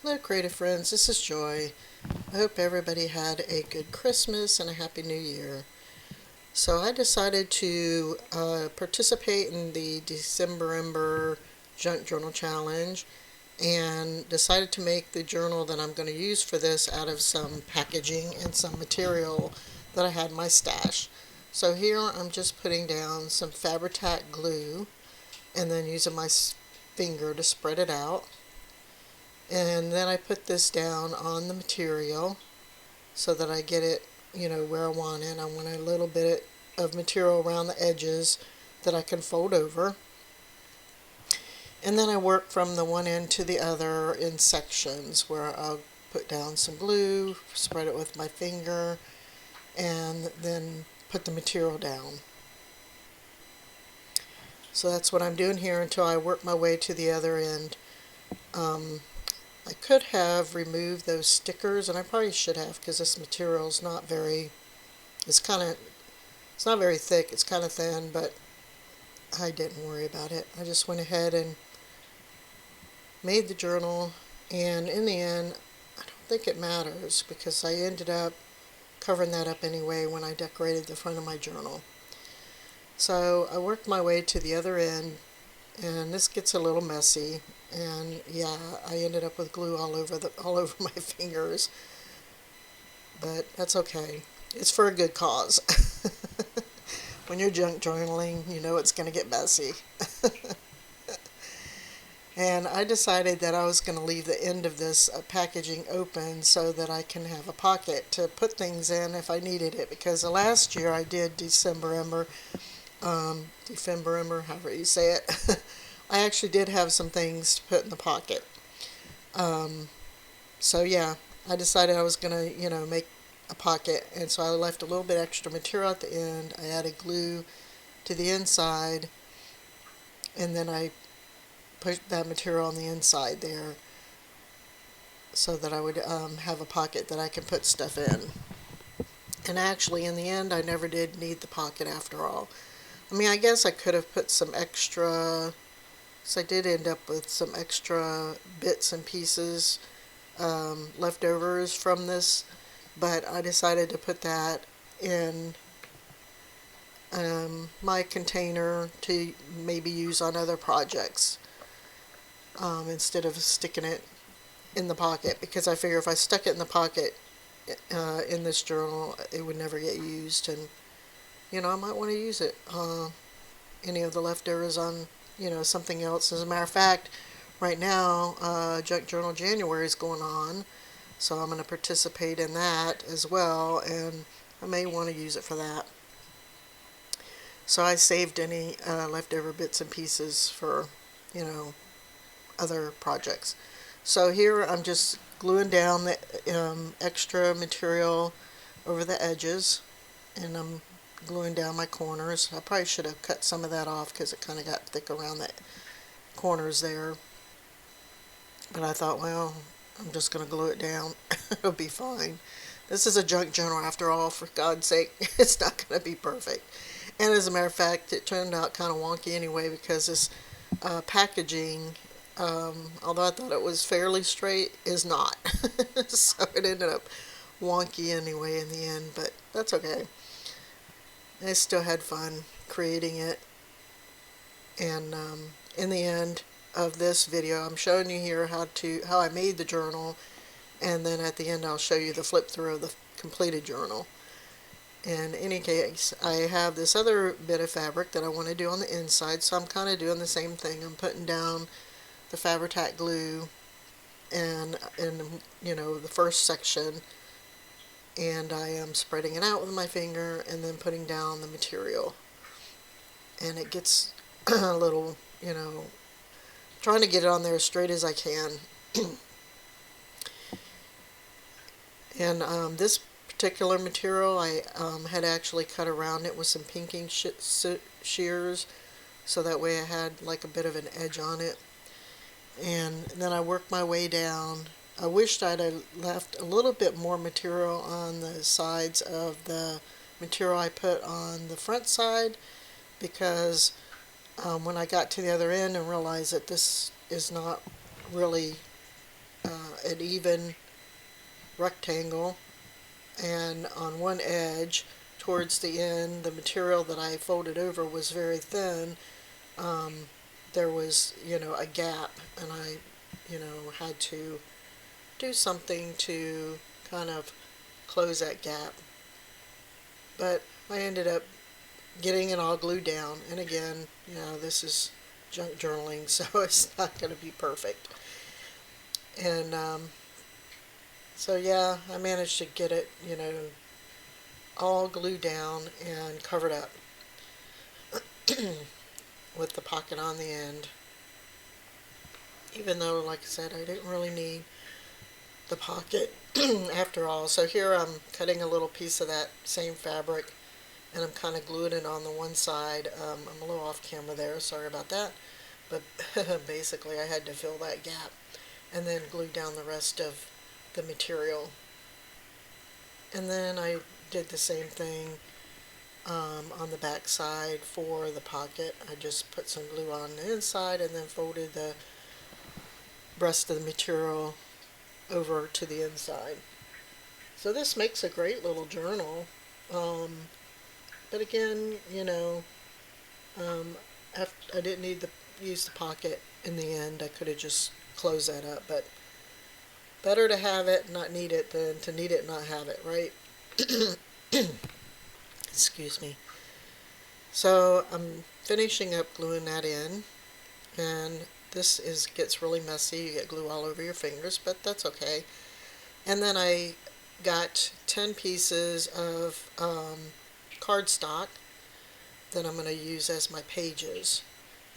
Hello, creative friends. This is Joy. I hope everybody had a good Christmas and a Happy New Year. So, I decided to participate in the Decemberember Junk Journal Challenge and decided to make the journal that I'm going to use for this out of some packaging and some material that I had in my stash. So, here I'm just putting down some Fabri-Tac glue and then using my finger to spread it out. And then I put this down on the material so that I get it, where I want it. I want a little bit of material around the edges that I can fold over. And then I work from the one end to the other in sections where I'll put down some glue, spread it with my finger, and then put the material down. So that's what I'm doing here until I work my way to the other end. I could have removed those stickers, and I probably should have because this material is not very, it's not very thick, it's kind of thin, but I didn't worry about it. I just went ahead and made the journal, and in the end, I don't think it matters because I ended up covering that up anyway when I decorated the front of my journal. So I worked my way to the other end, and this gets a little messy, and yeah, I ended up with glue all over my fingers, but that's okay. It's for a good cause. When you're junk journaling, you know it's going to get messy. And I decided that I was going to leave the end of this packaging open so that I can have a pocket to put things in if I needed it, because the last year I did Dephemerember, however you say it, I actually did have some things to put in the pocket. So yeah, I decided I was gonna, make a pocket, and so I left a little bit extra material at the end. I added glue to the inside, and then I put that material on the inside there so that I would have a pocket that I can put stuff in. And actually, in the end, I never did need the pocket after all. I mean, I guess I could have put some extra, so I did end up with some extra bits and pieces, leftovers from this, but I decided to put that in my container to maybe use on other projects instead of sticking it in the pocket, because I figure if I stuck it in the pocket in this journal, it would never get used, and I might want to use it. Any of the leftovers on, something else. As a matter of fact, right now, Junk Journal January is going on, so I'm going to participate in that as well, and I may want to use it for that. So I saved any leftover bits and pieces for, other projects. So here I'm just gluing down the extra material over the edges, and I'm gluing down my corners. I probably should have cut some of that off because it kind of got thick around the corners there. But I thought, well, I'm just going to glue it down. It'll be fine. This is a junk journal after all, for God's sake. It's not going to be perfect. And as a matter of fact, it turned out kind of wonky anyway because this packaging, although I thought it was fairly straight, is not. So it ended up wonky anyway in the end, but that's okay. I still had fun creating it, and in the end of this video, I'm showing you here how I made the journal, and then at the end I'll show you the flip through of the completed journal. In any case, I have this other bit of fabric that I want to do on the inside, so I'm kind of doing the same thing. I'm putting down the Fabri-Tac glue and in the first section, and I am spreading it out with my finger and then putting down the material, and it gets a little, trying to get it on there as straight as I can. And this particular material I had actually cut around it with some pinking shears, so that way I had like a bit of an edge on it. And then I worked my way down. I wished I'd have left a little bit more material on the sides of the material I put on the front side, because when I got to the other end and realized that this is not really an even rectangle, and on one edge towards the end, the material that I folded over was very thin. There was, a gap, and I, had to do something to kind of close that gap. But I ended up getting it all glued down, and again, this is junk journaling, so it's not going to be perfect. And so yeah, I managed to get it, all glued down and covered up with the pocket on the end. Even though, like I said, I didn't really need the pocket after all. So here I'm cutting a little piece of that same fabric, and I'm kind of gluing it on the one side. I'm a little off camera there, sorry about that. But basically I had to fill that gap and then glue down the rest of the material. And then I did the same thing on the back side for the pocket. I just put some glue on the inside and then folded the rest of the material over to the inside. So this makes a great little journal. But again, I didn't need to use the pocket in the end. I could have just closed that up, but better to have it and not need it than to need it and not have it, right? Excuse me. So I'm finishing up gluing that in, and this gets really messy. You get glue all over your fingers, but that's okay. And then I got 10 pieces of cardstock that I'm going to use as my pages.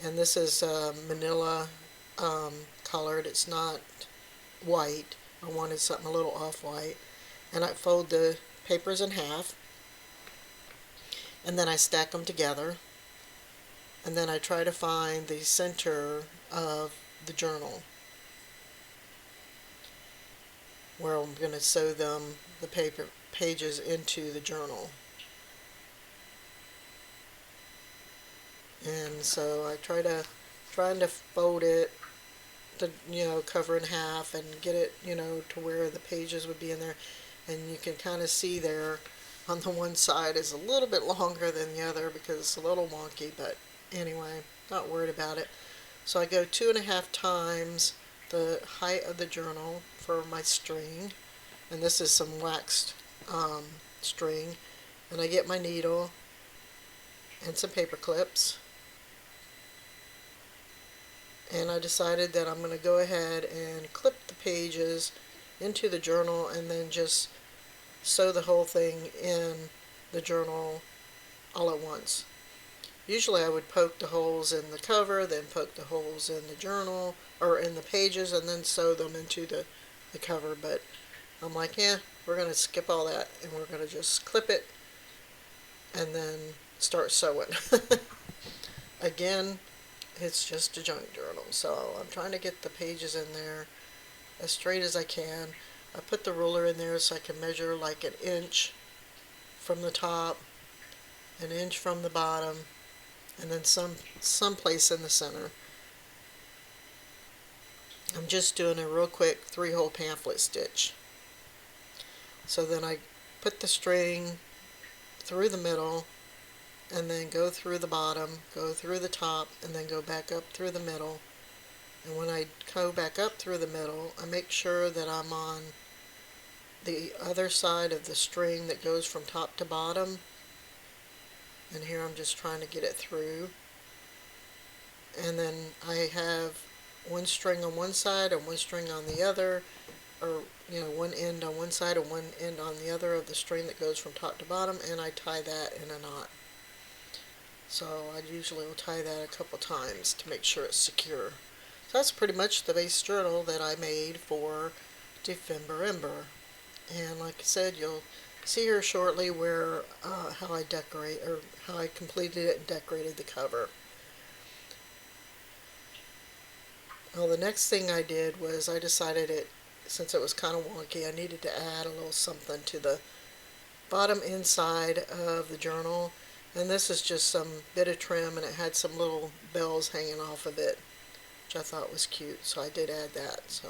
And this is manila colored. It's not white. I wanted something a little off-white. And I fold the papers in half, and then I stack them together, and then I try to find the center of the journal where I'm going to sew the paper pages into the journal. And so I trying to fold it to cover in half and get it to where the pages would be in there, and you can kind of see there on the one side is a little bit longer than the other because it's a little wonky, but anyway, not worried about it. So I go 2.5 times the height of the journal for my string, and this is some waxed string, and I get my needle and some paper clips, and I decided that I'm going to go ahead and clip the pages into the journal and then just sew the whole thing in the journal all at once. Usually I would poke the holes in the cover, then poke the holes in the journal or in the pages, and then sew them into the cover, but I'm like, we're going to skip all that and we're going to just clip it and then start sewing. Again, it's just a junk journal, so I'm trying to get the pages in there as straight as I can. I put the ruler in there so I can measure like 1 inch from the top, 1 inch from the bottom, and then some place in the center. I'm just doing a real quick 3-hole pamphlet stitch. So then I put the string through the middle, and then go through the bottom, go through the top, and then go back up through the middle. And when I go back up through the middle, I make sure that I'm on the other side of the string that goes from top to bottom. And here I'm just trying to get it through. And then I have one string on one side and one string on the other, or one end on one side and one end on the other of the string that goes from top to bottom, and I tie that in a knot. So I usually will tie that a couple times to make sure it's secure. So that's pretty much the base journal that I made for Dephemerember. And like I said, you'll see here shortly where how I decorate, or how I completed it and decorated the cover. Well, the next thing I did was I decided since it was kind of wonky, I needed to add a little something to the bottom inside of the journal. And this is just some bit of trim, and it had some little bells hanging off of it, which I thought was cute, so I did add that. So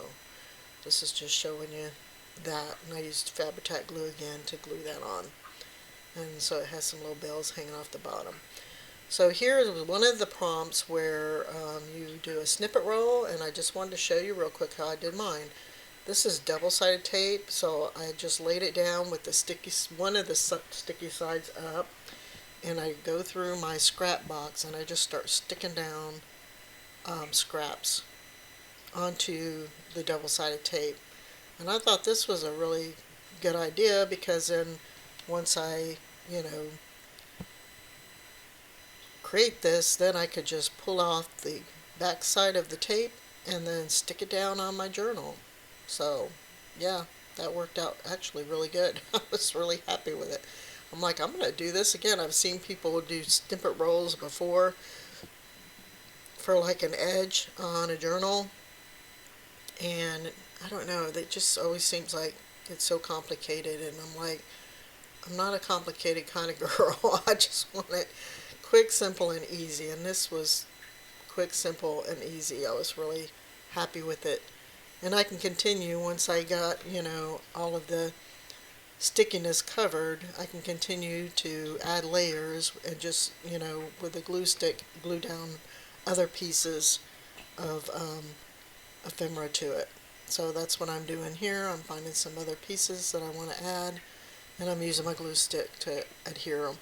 This is just showing you that, and I used Fabri-Tac glue again to glue that on. And so it has some little bells hanging off the bottom. So here's one of the prompts where you do a snippet roll, and I just wanted to show you real quick how I did mine. This is double-sided tape, so I just laid it down with the one of the sticky sides up, and I go through my scrap box and I just start sticking down scraps onto the double-sided tape. And I thought this was a really good idea, because then once I, create this, then I could just pull off the back side of the tape and then stick it down on my journal. So yeah, that worked out actually really good. I was really happy with it. I'm like, I'm going to do this again. I've seen people do snippet rolls before for like an edge on a journal, and I don't know, it just always seems like it's so complicated, and I'm like, I'm not a complicated kind of girl. I just want it quick, simple, and easy, and this was quick, simple, and easy. I was really happy with it, and I can continue once I got, all of the stickiness covered. I can continue to add layers and just, with a glue stick, glue down other pieces of ephemera to it. So that's what I'm doing here. I'm finding some other pieces that I want to add, and I'm using my glue stick to adhere them.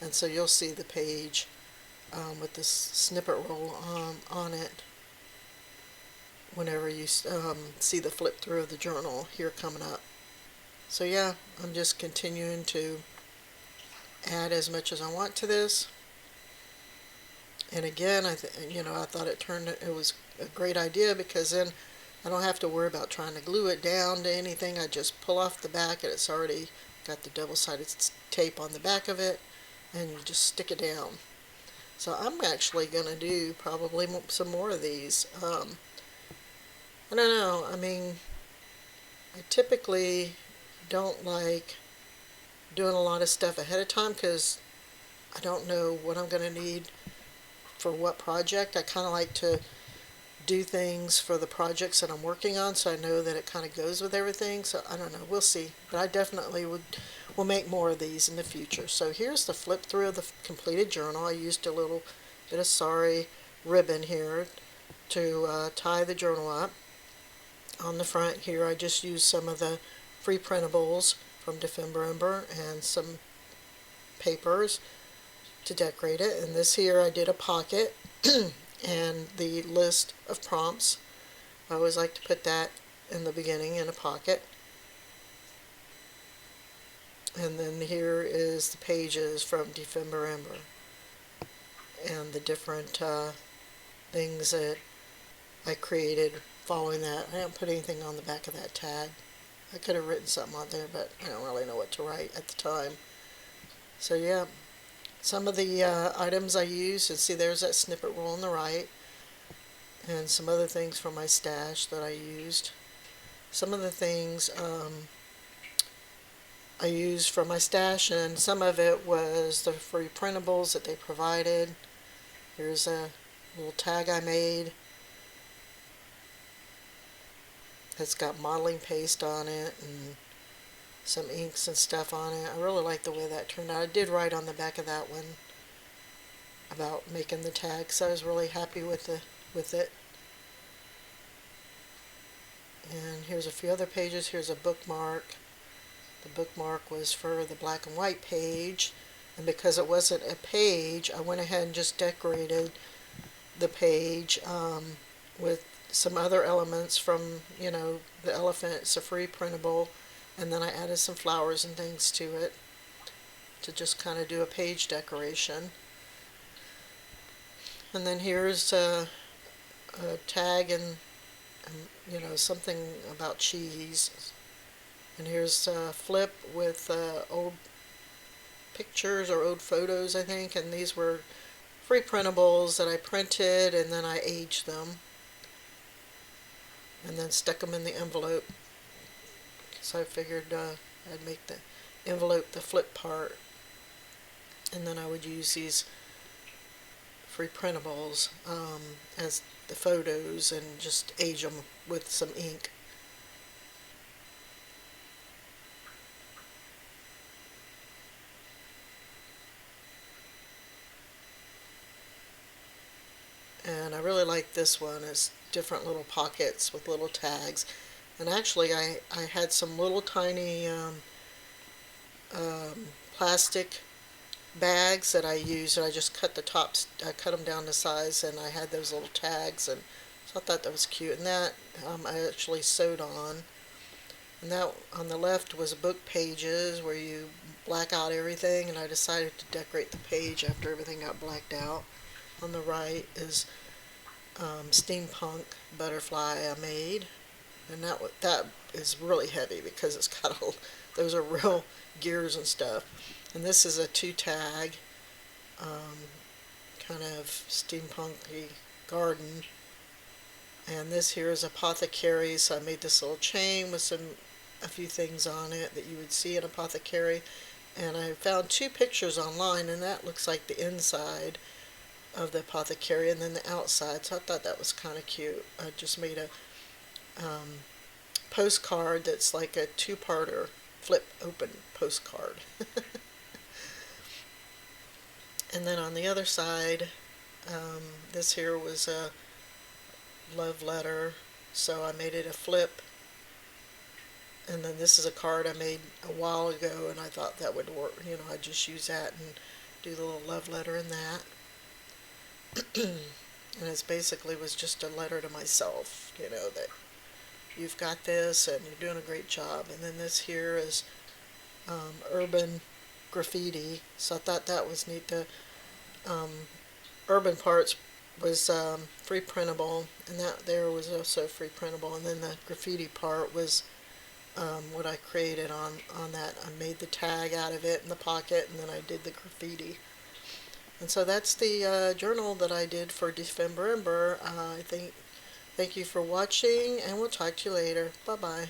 And so you'll see the page with this snippet roll on it whenever you see the flip through of the journal here coming up. So yeah, I'm just continuing to add as much as I want to this. And again, I thought it was a great idea, because then I don't have to worry about trying to glue it down to anything. I just pull off the back, and it's already got the double-sided tape on the back of it, and you just stick it down. So I'm actually going to do probably some more of these. I don't know. I mean, I typically don't like doing a lot of stuff ahead of time, because I don't know what I'm going to need for what project. I kind of like to do things for the projects that I'm working on, so I know that it kind of goes with everything. So I don't know, we'll see, but I definitely will make more of these in the future. So here's the flip through of the completed journal. I used a little bit of sari ribbon here to tie the journal up. On the front here, I just used some of the free printables from Dephemerember and some papers to decorate it. And this here, I did a pocket and the list of prompts. I always like to put that in the beginning in a pocket. And then here is the pages from Dephemerember and the different things that I created following that. I didn't put anything on the back of that tag. I could have written something on there, but I don't really know what to write at the time. So yeah, some of the items I used, and see there's that snippet roll on the right, and some other things from my stash that I used. Some of the things I used from my stash, and some of it was the free printables that they provided. Here's a little tag I made. It's got modeling paste on it and some inks and stuff on it. I really like the way that turned out. I did write on the back of that one about making the tag, so I was really happy with it. And here's a few other pages. Here's a bookmark. The bookmark was for the black and white page, and because it wasn't a page, I went ahead and just decorated the page with some other elements from, the elephant. It's a free printable, and then I added some flowers and things to it to just kind of do a page decoration. And then here's a tag and something about cheese. And here's a flip with old pictures or old photos, I think, and these were free printables that I printed and then I aged them and then stuck them in the envelope. So I figured I'd make the envelope the flip part, and then I would use these free printables as the photos and just age them with some ink. I really like this one. It's different little pockets with little tags. And actually, I had some little tiny plastic bags that I used, and I just cut the tops, I cut them down to size, and I had those little tags, and so I thought that was cute. And that I actually sewed on. And that on the left was book pages where you black out everything, and I decided to decorate the page after everything got blacked out. On the right is steampunk butterfly I made, and that is really heavy because it's got those are real gears and stuff. And this is a two tag kind of steampunky garden. And this here is apothecary, so I made this little chain with a few things on it that you would see in apothecary. And I found two pictures online, and that looks like the inside of the apothecary and then the outside. So I thought that was kind of cute. I just made a postcard that's like a two-parter flip open postcard. And then on the other side, this here was a love letter, so I made it a flip. And then this is a card I made a while ago, and I thought that would work. You know, I'd just use that and do the little love letter in that. And it basically was just a letter to myself, you know, that you've got this and you're doing a great job. And then this here is urban graffiti, so I thought that was neat. The urban parts was free printable, and that there was also free printable. And then the graffiti part was what I created on that. I made the tag out of it in the pocket, and then I did the graffiti. And so that's the journal that I did for Dephemerember. Thank you for watching, and we'll talk to you later. Bye-bye.